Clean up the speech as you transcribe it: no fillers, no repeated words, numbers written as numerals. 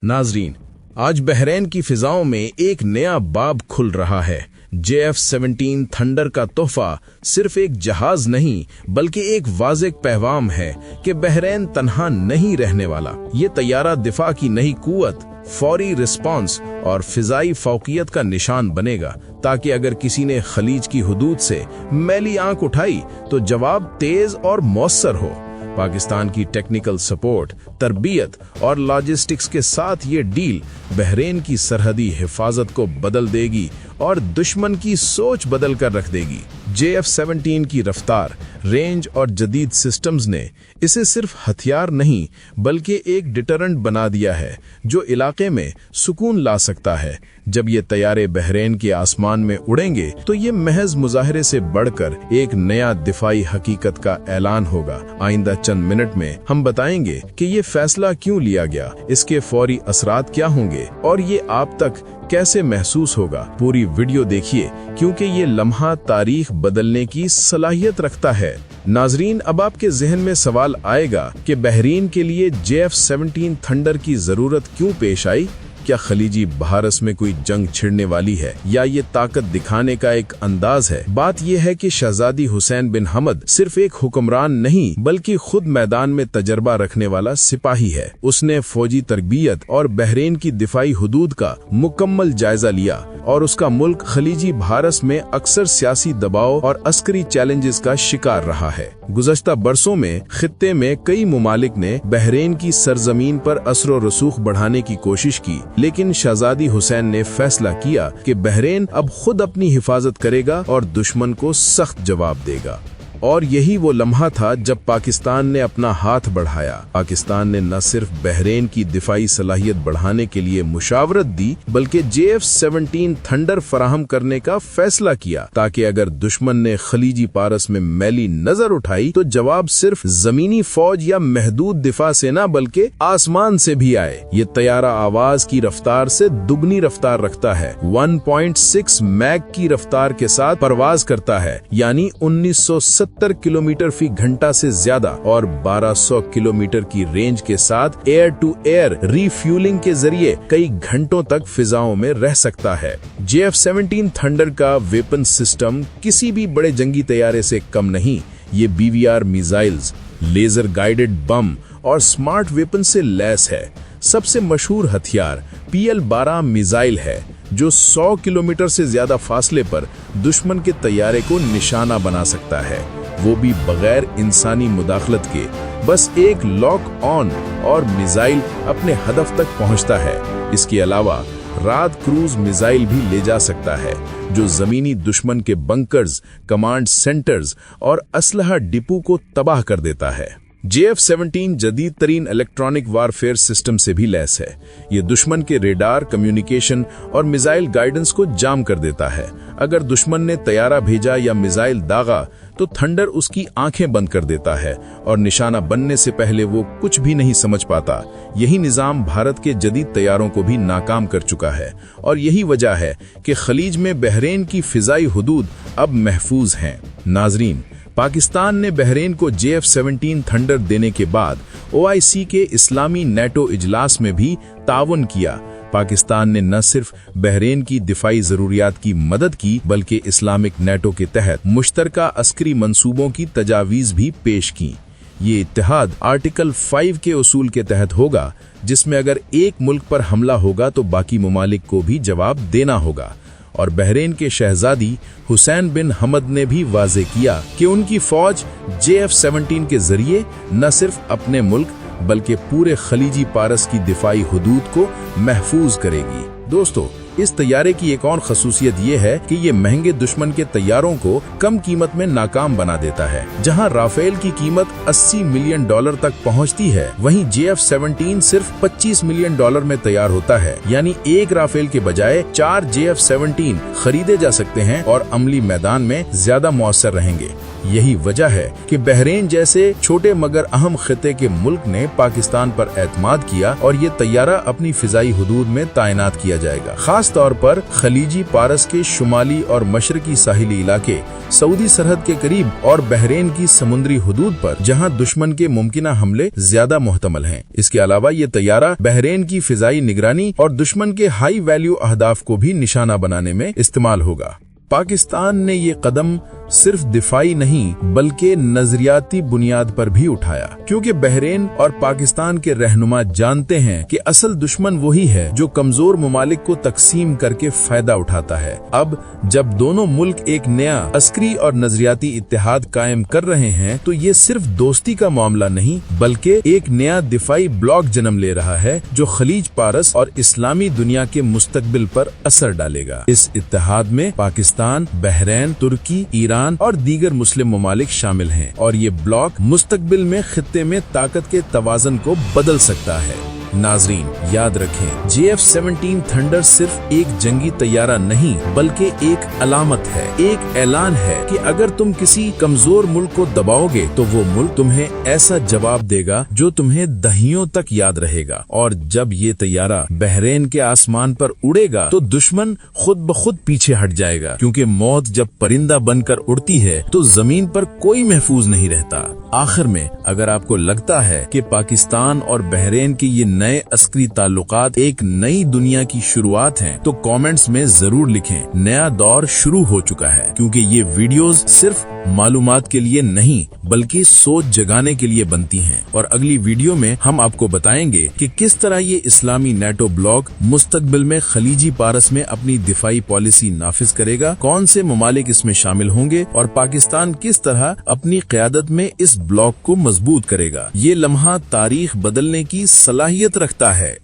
नाजरीन, आज बहरीन की फिजाओं में एक नया बाब खुल रहा है। JF-17 थंडर का तोहफा सिर्फ एक जहाज नहीं बल्कि एक वाज़ेह पैगाम है कि बहरीन तन्हा नहीं रहने वाला। ये तैयारा दिफा की नई कुव्वत, फौरी रिस्पांस और फिजाई फौकियत का निशान बनेगा, ताकि अगर किसी ने खलीज की हुदूद से मैली आंख उठाई तो जवाब तेज और मौसर हो। पाकिस्तान की टेक्निकल सपोर्ट, तरबियत और लॉजिस्टिक्स के साथ ये डील बहरीन की सरहदी हिफाजत को बदल देगी और दुश्मन की सोच बदल कर रख देगी। JF-17 की रफ्तार, रेंज और जदीद सिस्टम्स ने इसे सिर्फ हथियार नहीं बल्कि एक डिटरेंट बना दिया है जो इलाके में सुकून ला सकता है। जब ये तैयारे बहरीन के आसमान में उड़ेंगे तो ये महज मुजाहरे से बढ़कर एक नया दिफाई हकीकत का ऐलान होगा। आइंदा चंद मिनट में हम बताएंगे कि ये फैसला क्यों लिया गया, इसके फौरी असरात क्या होंगे और ये आप तक कैसे महसूस होगा। पूरी वीडियो देखिए क्योंकि ये लम्हा तारीख बदलने की सलाहियत रखता है। नाजरीन, अब आपके जहन में सवाल आएगा कि बहरीन के लिए JF-17 थंडर की जरूरत क्यों पेश आई। क्या खलीजी बहारस में कोई जंग छिड़ने वाली है या ये ताकत दिखाने का एक अंदाज है? बात यह है कि शहजादी हुसैन बिन हमद सिर्फ एक हुक्मरान नहीं बल्कि खुद मैदान में तजर्बा रखने वाला सिपाही है। उसने फौजी तरबियत और बहरीन की दिफाई हुदूद का मुकम्मल जायजा लिया और उसका मुल्क खलीजी बहारस में अक्सर सियासी दबाव और अस्करी चैलेंजेस का शिकार रहा है। गुज़श्ता बरसों में खित्ते में कई मुमालिक ने बहरीन की सरजमीन पर असर रसूख बढ़ाने की कोशिश की, लेकिन शहजादी हुसैन ने फैसला किया कि बहरीन अब खुद अपनी हिफाजत करेगा और दुश्मन को सख्त जवाब देगा। और यही वो लम्हा था जब पाकिस्तान ने अपना हाथ बढ़ाया। पाकिस्तान ने न सिर्फ बहरीन की दिफाई सलाहियत बढ़ाने के लिए मुशावरत दी बल्कि JF-17 थंडर फराहम करने का फैसला किया, ताकि अगर दुश्मन ने खलीजी पारस में मैली नजर उठाई तो जवाब सिर्फ जमीनी फौज या महदूद दिफा से न बल्कि आसमान से भी आए। ये तैयारा आवाज की रफ्तार से दुगनी रफ्तार रखता है। 1.6 मैक की रफ्तार के साथ परवाज करता है, यानी 1970 किलोमीटर फी घंटा से ज्यादा, और 1200 किलोमीटर की रेंज के साथ एयर टू एयर रीफ्यूलिंग के जरिए कई घंटों तक फिजाओं में रह सकता है। JF-17 थंडर का वेपन सिस्टम किसी भी बड़े जंगी तैयारे से कम नहीं। ये BVR missiles, laser guided bomb और स्मार्ट वेपन से लैस है। सबसे मशहूर हथियार PL-12 मिसाइल है जो 100 किलोमीटर से ज्यादा फासले पर दुश्मन के तैयारे को निशाना बना सकता है, वो भी बगैर इंसानी मुदाखलत के। बस एक लॉक ऑन और मिसाइल अपने हदफ तक पहुंचता है। इसके अलावा रात क्रूज मिसाइल भी ले जा सकता है जो जमीनी दुश्मन के बंकर्स, कमांड सेंटर्स और असलहा डिपो को तबाह कर देता है। JF-17 जदीद तरीन इलेक्ट्रॉनिक वारफेयर सिस्टम से भी लैस है। ये दुश्मन के रेडार, कम्युनिकेशन और मिसाइल गाइडेंस को जाम कर देता है। अगर दुश्मन ने तैयारा भेजा या मिसाइल दागा तो थंडर उसकी आंखें बंद कर देता है और निशाना बनने से पहले वो कुछ भी नहीं समझ पाता। यही निजाम भारत के जदीद तैयारों को भी नाकाम कर चुका है और यही वजह है कि खलीज में बहरीन की फिजाई हुदूद अब महफूज हैं। नाजरीन, पाकिस्तान ने बहरीन को JF-17 थंडर देने के बाद OIC के इस्लामी नेटो इजलास में भी ताउन किया। पाकिस्तान ने न सिर्फ बहरीन की दिफाई जरूरियात की मदद की बल्कि इस्लामिक नेटो के तहत मुश्तरका अस्करी मंसूबों की तजावीज भी पेश की। ये इत्तेहाद आर्टिकल 5 के उसूल के तहत होगा, जिसमें अगर एक मुल्क पर हमला होगा तो बाकी ममालिक को भी जवाब देना होगा। और बहरीन के शहजादी हुसैन बिन हमद ने भी वाजे किया कि उनकी फौज JF-17 के जरिए न सिर्फ अपने मुल्क बल्कि पूरे खलीजी पारस की दिफाई हुदूद को महफूज करेगी। दोस्तों, इस तैयारे की एक और खसूसियत ये है कि ये महंगे दुश्मन के तैयारों को कम कीमत में नाकाम बना देता है। जहां राफेल की कीमत $80 मिलियन तक पहुंचती है, वहीं JF-17 सिर्फ $25 मिलियन में तैयार होता है। यानी एक राफेल के बजाय 4 JF-17 खरीदे जा सकते हैं और अमली मैदान में ज्यादा मौसर रहेंगे। यही वजह है कि बहरीन जैसे छोटे मगर अहम खिते के मुल्क ने पाकिस्तान पर एतमाद किया और ये तैयारा अपनी फिजाई हुदूद में तैनात किया किया जाएगा। खास तौर पर खलीजी पारस के शुमाली और मशरकी साहिली इलाके, सऊदी सरहद के करीब और बहरेन की समुद्री हुदूद पर, जहां दुश्मन के मुमकिन हमले ज्यादा मुहतमल हैं। इसके अलावा ये तैयारा बहरेन की फिजाई निगरानी और दुश्मन के हाई वैल्यू अहदाफ को भी निशाना बनाने में इस्तेमाल होगा। पाकिस्तान ने ये कदम सिर्फ दिफाई नहीं बल्कि नजरियाती बुनियाद पर भी उठाया, क्योंकि बहरेन और पाकिस्तान के रहनुमा जानते हैं कि असल दुश्मन वही है जो कमजोर ममालिक को तकसीम करके फायदा उठाता है। अब जब दोनों मुल्क एक नया अस्करी और नजरियाती इत्तेहाद कायम कर रहे हैं, तो ये सिर्फ दोस्ती का मामला नहीं बल्कि एक नया दिफाई ब्लॉक जन्म ले रहा है जो खलीज पारस और इस्लामी दुनिया के मुस्तकबिल पर असर डालेगा। इस इत्तेहाद में पाकिस्तान, बहरेन, तुर्की, ईरान और दीगर मुस्लिम ममालिक शामिल हैं, और ये ब्लॉक मुस्तकबिल में खित्ते में ताकत के तवाज़न को बदल सकता है। नाजरीन, याद रखें, JF-17 थंडर सिर्फ एक जंगी तैयारा नहीं बल्कि एक अलामत है, एक ऐलान है कि अगर तुम किसी कमजोर मुल्क को दबाओगे तो वो मुल्क तुम्हें ऐसा जवाब देगा जो तुम्हें दहियों तक याद रहेगा। और जब ये तैयारा बहरेन के आसमान पर उड़ेगा तो दुश्मन खुद ब खुद पीछे हट जाएगा, क्योंकि मौत जब परिंदा बनकर उड़ती है तो जमीन पर कोई महफूज नहीं रहता। आखिर में, अगर आपको लगता है कि पाकिस्तान और बहरेन के ये नए अस्करी ताल्लुकात एक नई दुनिया की शुरुआत हैं, तो कमेंट्स में जरूर लिखें, नया दौर शुरू हो चुका है। क्योंकि ये वीडियोस सिर्फ मालूमात के लिए नहीं बल्कि सोच जगाने के लिए बनती हैं। और अगली वीडियो में हम आपको बताएंगे कि किस तरह ये इस्लामी नेटो ब्लॉक मुस्तकबिल में खलीजी पारस में अपनी दिफाई पॉलिसी नाफिज करेगा, कौन से ममालिक इसमें शामिल होंगे और पाकिस्तान किस तरह अपनी क़यादत में इस ब्लॉक को मजबूत करेगा। ये लम्हा तारीख बदलने की सलाहियत रखता है।